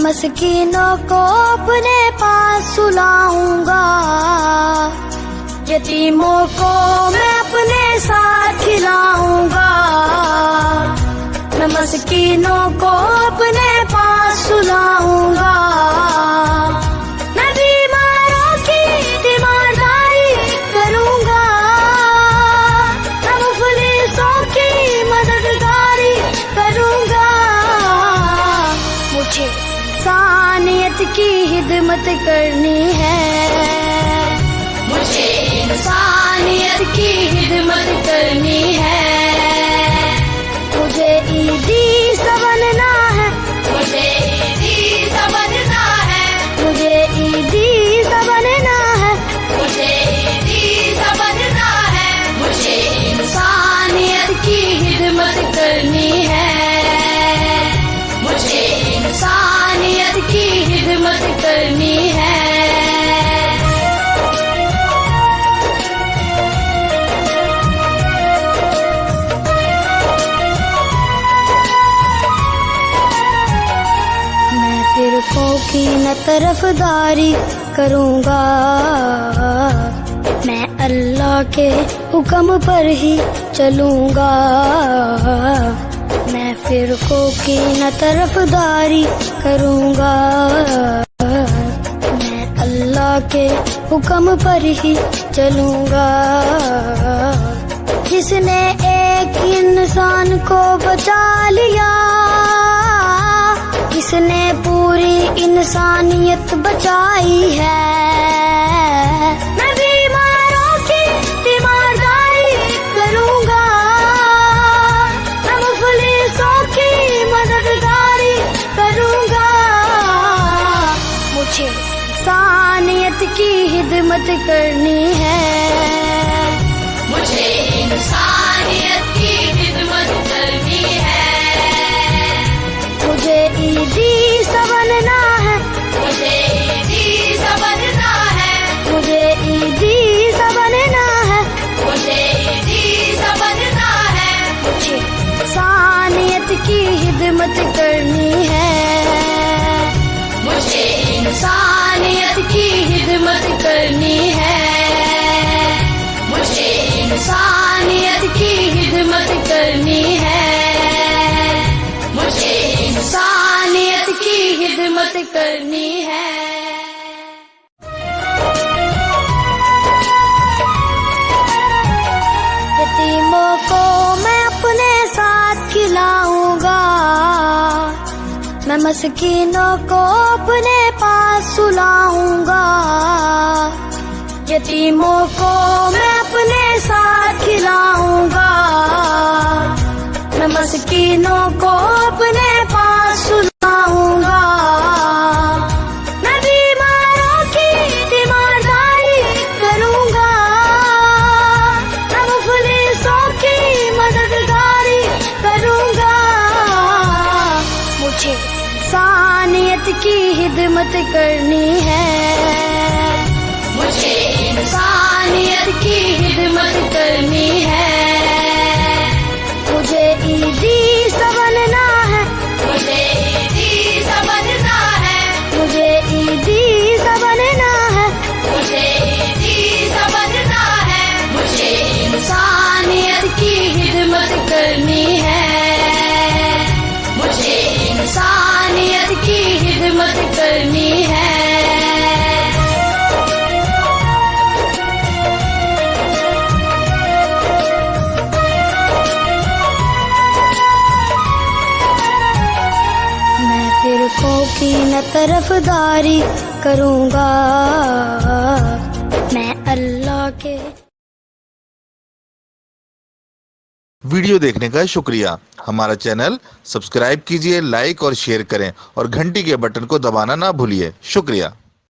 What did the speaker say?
मस्कीनों को अपने पास सुलाऊंगा, यतीमों को मैं अपने साथ खिलाऊंगा। मैं मस्कीनों को अपने पास सुलाऊंगा, मैं बीमारों की तीमारदारी करूंगा, मैं मुफलिसों की मददगारी करूंगा। मुझे इंसानियत की खिदमत करनी है, मुझे इंसानियत की खिदमत करनी है। मुझे ईदी सा बनना है, मुझे ईदी सा बनना है, मुझे ईदी सा बनना है, मुझे ईदी सा बनना है। मुझे इंसानियत की खिदमत करनी है, मुझे इंसानियत की खिदमत करनी है। फिरकों की न तरफदारी करूंगा, मैं अल्लाह के हुक्म पर ही चलूंगा। मैं फिरकों की न तरफदारी करूंगा, मैं अल्लाह के हुक्म पर ही चलूंगा। जिसने एक इंसान को बचा लिया, किसने पूरी इंसानियत बचाई है। मैं बीमारों की तीमारदारी करूंगा, मैं मुफलिसों की मददगारी करूंगा। मुझे इंसानियत की खिदमत करनी है, मुझे इंसानियत की खिदमत करनी है। मुझे ईदी सा बनना है, मुझे ईदी सा बनना है, मुझे ईदी सा बनना है, मुझे ईदी सा बनना है। मुझे इंसानियत की खिदमत करनी है, मुझे इंसानियत की खिदमत करनी है। मुझे इंसानियत की खिदमत करनी है, मुझे इंसानियत की खिदमत करनी है। यतीमों को मैं अपने साथ खिलाऊंगा, मैं मस्कीनों को अपने पास सुलाऊंगा। यतीमों को मैं अपने साथ खिलाऊंगा, मैं मस्कीनों को अपने पास सुलाऊंगा। मैं बीमारों की तीमारदारी करूंगा, मैं मुफलिसों की मददगारी करूंगा। मुझे इंसानियत की खिदमत करनी है, मुझे इंसानियत की खिदमत करनी है। मुझे ईदी सा बनना है, मुझे ईदी सा बनना है, मुझे ईदी सा बनना है, मुझे ईदी सा बनना है। मुझे इंसानियत की खिदमत करनी है, मुझे इंसानियत की खिदमत करनी है। फिरकों की न तरफदारी करूंगा, मैं अल्लाह के। वीडियो देखने का शुक्रिया। हमारा चैनल सब्सक्राइब कीजिए, लाइक और शेयर करें और घंटी के बटन को दबाना ना भूलिए। शुक्रिया।